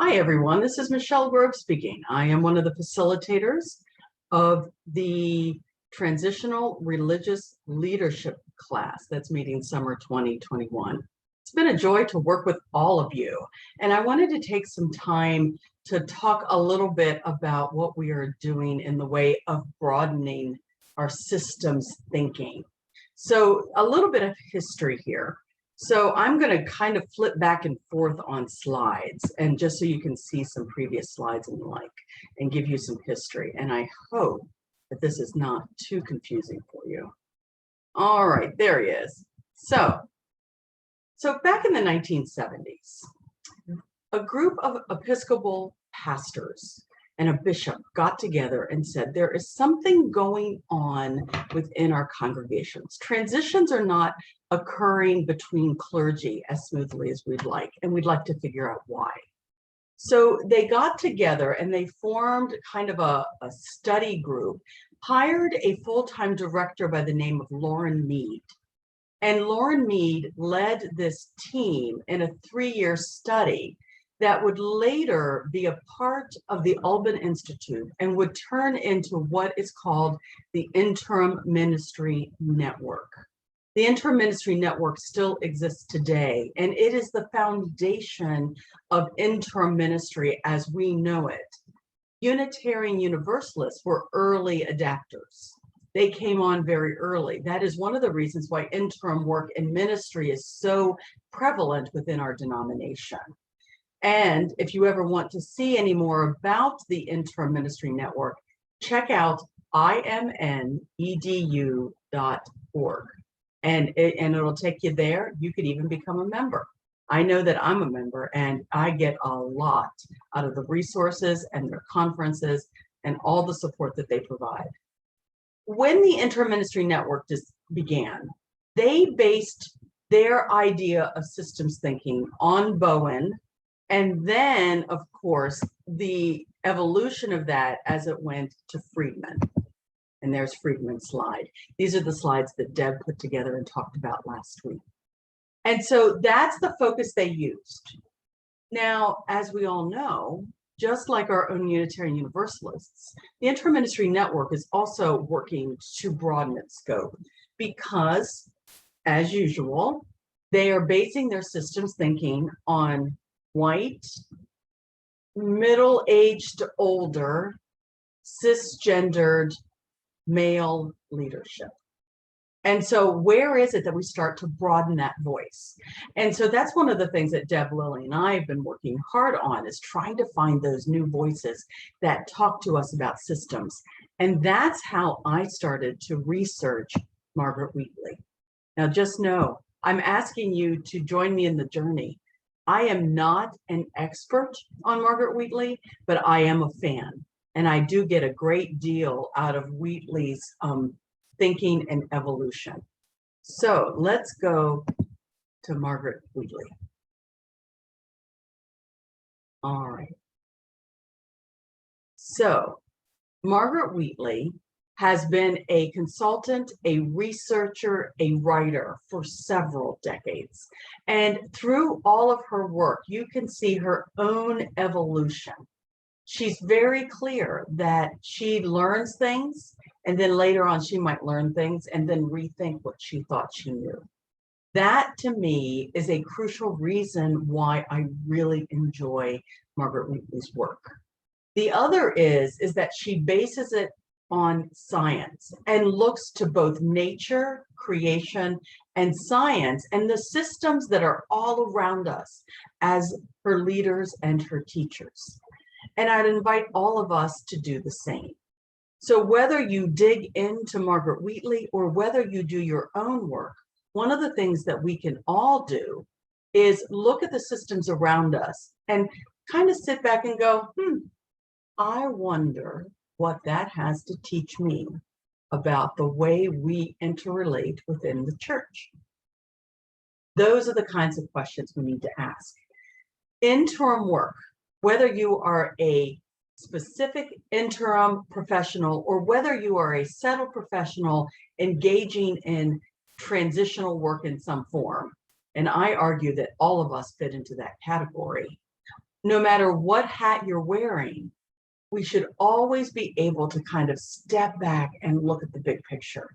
Hi, everyone. This is Michelle Grove speaking. I am one of the facilitators of the Transitional Religious Leadership class that's meeting summer 2021. It's been a joy to work with all of you, and I wanted to take some time to talk a little bit about what we are doing in the way of broadening our systems thinking. So a little bit of history here. So I'm going to kind of flip back and forth on slides, and just so you can see some previous slides and the like, and give you some history. And I hope that this is not too confusing for you. All right, there he is. So back in the 1970s, a group of Episcopal pastors and a bishop got together and said, there is something going on within our congregations. Transitions are not occurring between clergy as smoothly as we'd like, and we'd like to figure out why. So they got together and they formed kind of a study group, hired a full-time director by the name of Lauren Mead. And Lauren Mead led this team in a 3-year study that would later be a part of the Alban Institute and would turn into what is called the Interim Ministry Network. The Interim Ministry Network still exists today, and it is the foundation of interim ministry as we know it. Unitarian Universalists were early adapters. They came on very early. That is one of the reasons why interim work and ministry is so prevalent within our denomination. And if you ever want to see any more about the Interim Ministry Network, check out imnedu.org. And it'll take you there. You could even become a member. I know that I'm a member, and I get a lot out of the resources and their conferences and all the support that they provide. When the Interim Ministry Network began, they based their idea of systems thinking on Bowen, and then, of course, the evolution of that as it went to Friedman. And there's Friedman's slide. These are the slides that Deb put together and talked about last week. And so that's the focus they used. Now, as we all know, just like our own Unitarian Universalists, the Interim Ministry Network is also working to broaden its scope because, as usual, they are basing their systems thinking on white, middle-aged to older, cisgendered male leadership. And so where is it that we start to broaden that voice? And so that's one of the things that Deb, Lily, and I have been working hard on, is trying to find those new voices that talk to us about systems. And that's how I started to research Margaret Wheatley. Now just know, I'm asking you to join me in the journey. I am not an expert on Margaret Wheatley, but I am a fan. And I do get a great deal out of Wheatley's thinking and evolution. So let's go to Margaret Wheatley. All right. So Margaret Wheatley has been a consultant, a researcher, a writer for several decades. And through all of her work, you can see her own evolution. She's very clear that she learns things, and then later on she might learn things and then rethink what she thought she knew. That, to me, is a crucial reason why I really enjoy Margaret Wheatley's work. The other is that she bases it on science and looks to both nature, creation, and science, and the systems that are all around us as her leaders and her teachers. And I'd invite all of us to do the same. So whether you dig into Margaret Wheatley or whether you do your own work, one of the things that we can all do is look at the systems around us and kind of sit back and go, I wonder what that has to teach me about the way we interrelate within the church. Those are the kinds of questions we need to ask. Interim work, whether you are a specific interim professional or whether you are a settled professional engaging in transitional work in some form, and I argue that all of us fit into that category, no matter what hat you're wearing, we should always be able to kind of step back and look at the big picture.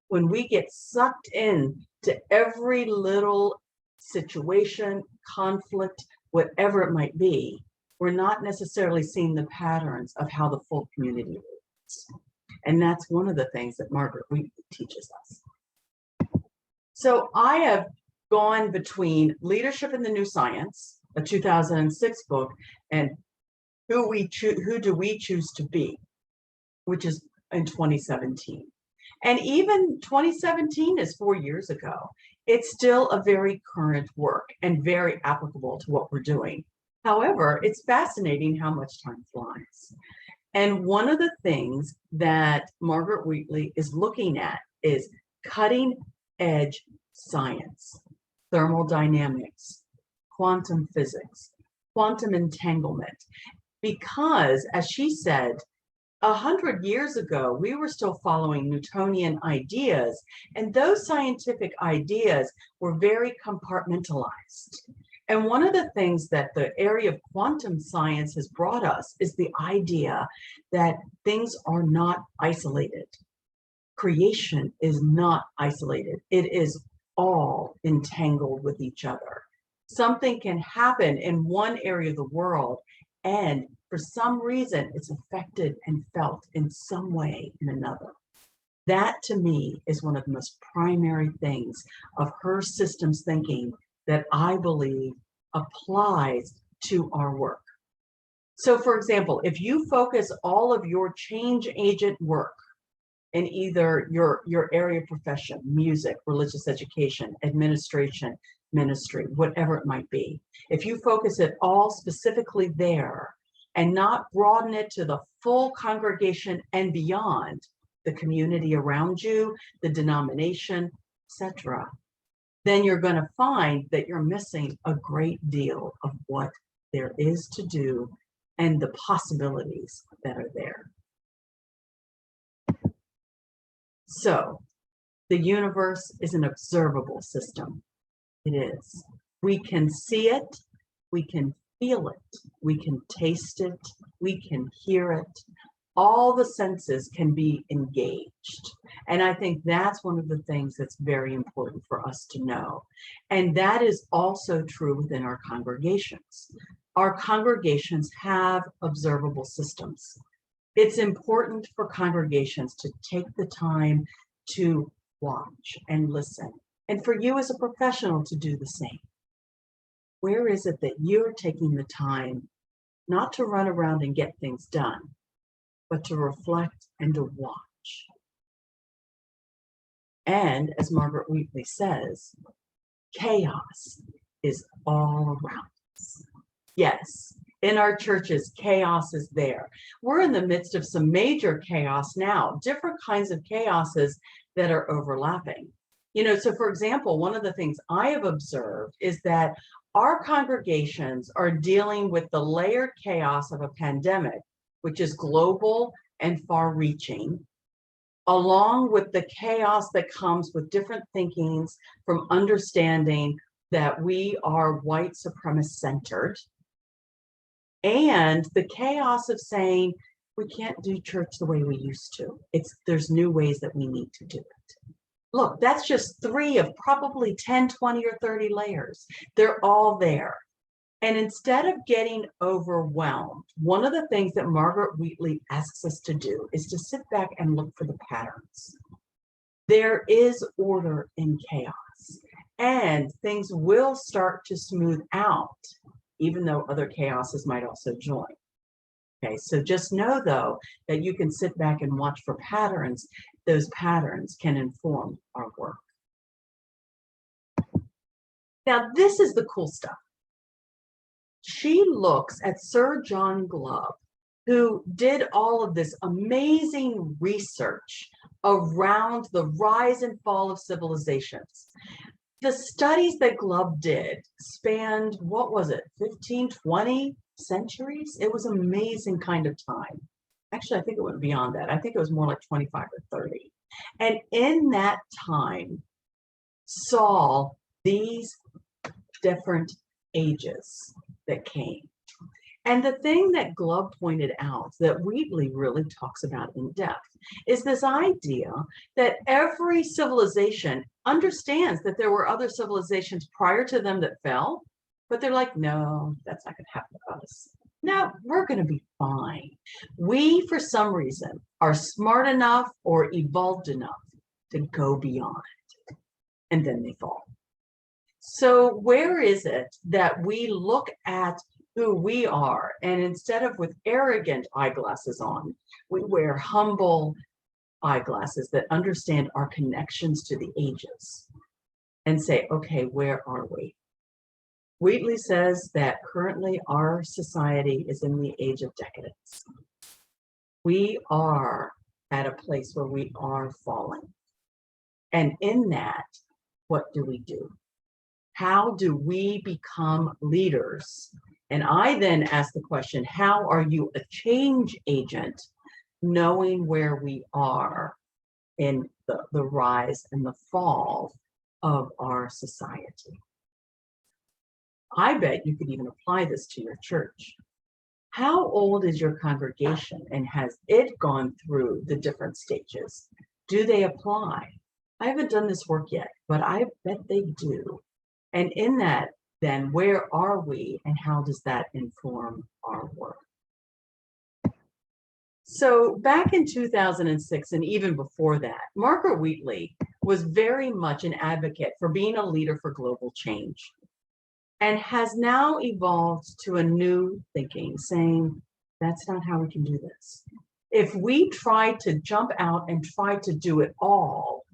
When we get sucked in to every little situation, conflict, whatever it might be, we're not necessarily seeing the patterns of how the full community lives. And that's one of the things that Margaret Wheatley teaches us. So I have gone between Leadership in the New Science, a 2006 book, and Who Do We Choose to Be, which is in 2017. And even 2017 is 4 years ago. It's still a very current work and very applicable to what we're doing. However, it's fascinating how much time flies. And one of the things that Margaret Wheatley is looking at is cutting edge science, thermodynamics, quantum physics, quantum entanglement. Because, as she said, 100 years ago, we were still following Newtonian ideas, and those scientific ideas were very compartmentalized. And one of the things that the area of quantum science has brought us is the idea that things are not isolated. Creation is not isolated. It is all entangled with each other. Something can happen in one area of the world, and for some reason, it's affected and felt in some way in another. That, to me, is one of the most primary things of her systems thinking that I believe applies to our work. So, for example, if you focus all of your change agent work in either your area of profession, music, religious education, administration, ministry, whatever it might be, if you focus it all specifically there and not broaden it to the full congregation and beyond, the community around you, the denomination, etc., then you're going to find that you're missing a great deal of what there is to do and the possibilities that are there. So, the universe is an observable system. It is. We can see it, we can feel it, we can taste it, we can hear it. All the senses can be engaged. And I think that's one of the things that's very important for us to know. And that is also true within our congregations. Our congregations have observable systems. It's important for congregations to take the time to watch and listen, and for you as a professional to do the same. Where is it that you're taking the time not to run around and get things done, but to reflect and to watch? And as Margaret Wheatley says, chaos is all around us. Yes, in our churches, chaos is there. We're in the midst of some major chaos now, different kinds of chaoses that are overlapping. You know, so for example, one of the things I have observed is that our congregations are dealing with the layered chaos of a pandemic, which is global and far-reaching, along with the chaos that comes with different thinkings from understanding that we are white supremacist-centered, and the chaos of saying we can't do church the way we used to. There's new ways that we need to do it. Look, that's just 3 of probably 10, 20, or 30 layers. They're all there. And instead of getting overwhelmed, one of the things that Margaret Wheatley asks us to do is to sit back and look for the patterns. There is order in chaos, and things will start to smooth out, even though other chaoses might also join. Okay, so just know, though, that you can sit back and watch for patterns. Those patterns can inform our work. Now, this is the cool stuff. She looks at Sir John Glove, who did all of this amazing research around the rise and fall of civilizations. The studies that Glove did spanned, what was it, 15, 20 centuries? It was an amazing kind of time. Actually, I think it went beyond that. I think it was more like 25 or 30. And in that time, saw these different ages that came. And the thing that Glove pointed out that Wheatley really talks about in depth is this idea that every civilization understands that there were other civilizations prior to them that fell, but they're like, no, that's not going to happen to us. No, we're going to be fine. We, for some reason, are smart enough or evolved enough to go beyond, and then they fall. So where is it that we look at who we are, and instead of with arrogant eyeglasses on, we wear humble eyeglasses that understand our connections to the ages and say, okay, where are we? Wheatley says that currently our society is in the age of decadence. We are at a place where we are falling. And in that, what do we do? How do we become leaders? And I then ask the question, how are you a change agent, knowing where we are in the rise and the fall of our society? I bet you could even apply this to your church. How old is your congregation, and has it gone through the different stages? Do they apply? I haven't done this work yet, but I bet they do. And in that, then where are we, and how does that inform our work? So back in 2006, and even before that, Margaret Wheatley was very much an advocate for being a leader for global change, and has now evolved to a new thinking, saying, that's not how we can do this. If we try to jump out and try to do it all,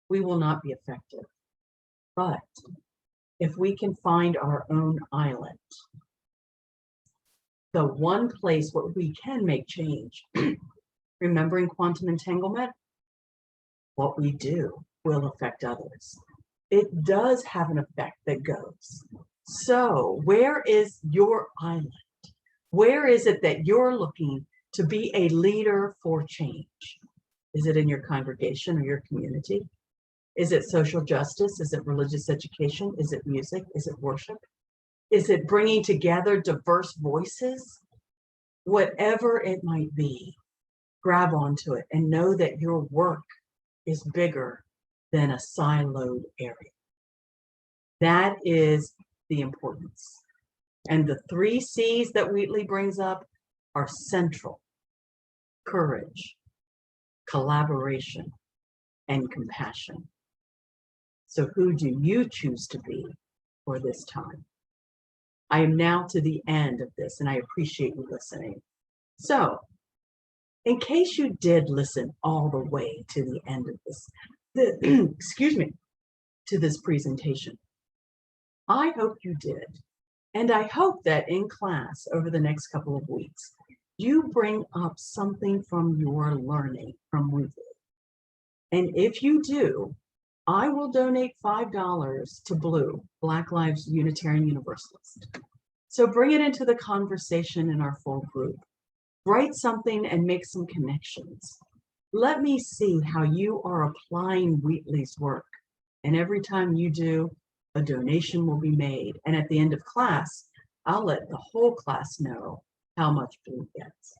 we will not be effective. But if we can find our own island, the one place where we can make change, remembering quantum entanglement, what we do will affect others. It does have an effect that goes. So where is your island? Where is it that you're looking to be a leader for change? Is it in your congregation or your community? Is it social justice? Is it religious education? Is it music? Is it worship? Is it bringing together diverse voices? Whatever it might be, grab onto it and know that your work is bigger than a siloed area. That is the importance. And the 3 C's that Wheatley brings up are central: courage, collaboration, and compassion. So who do you choose to be for this time? I am now to the end of this, and I appreciate you listening. So, in case you did listen all the way to the end of this, excuse me, to this presentation, I hope you did. And I hope that in class over the next couple of weeks, you bring up something from your learning from Wheatley. And if you do, I will donate $5 to Blue, Black Lives Unitarian Universalist. So bring it into the conversation in our full group. Write something and make some connections. Let me see how you are applying Wheatley's work. And every time you do, a donation will be made. And at the end of class, I'll let the whole class know how much Blue gets.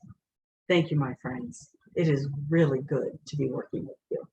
Thank you, my friends. It is really good to be working with you.